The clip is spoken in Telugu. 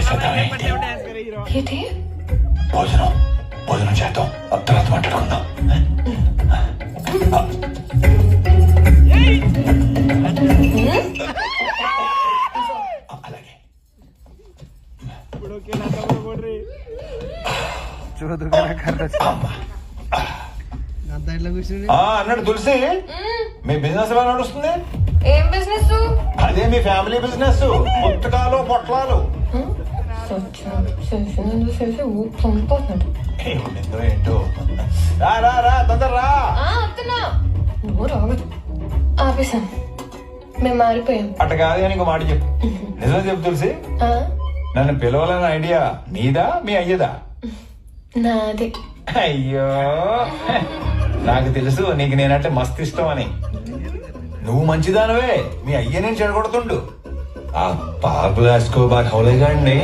చేసేద్దామే ఏంటి భోజనం భోజనం చేద్దాం తర్వాత మాట్లాడుకుందాం. అలాగే అన్నాడు తులసి, మీ బిజినెస్ ఎలా నడుస్తుంది? ఏం బిజినెస్? అదే మీ ఫ్యామిలీ బిజినెస్, పుస్తకాలు పొట్లాలు. ఏముండిందో ఏంటో. రా రా రా తొందర రా. ఆపేసాం, మేము మారిపోయాం. అట్ట కాదు కానీ ఇంకో మాట చెప్పు. నిజం చెప్పు తులసి, నన్ను పిలవాలన్న ఐడియా నీదా మీ అయ్యదా? నాదే. అయ్యో నాకు తెలుసు నీకు నేనంటే మస్తు ఇష్టం అని. నువ్వు మంచిదానవే, మీ అయ్య నేను చెడగొడుతుండు. ఆ పాపు వేసుకో బాగా హౌలేగా అండి.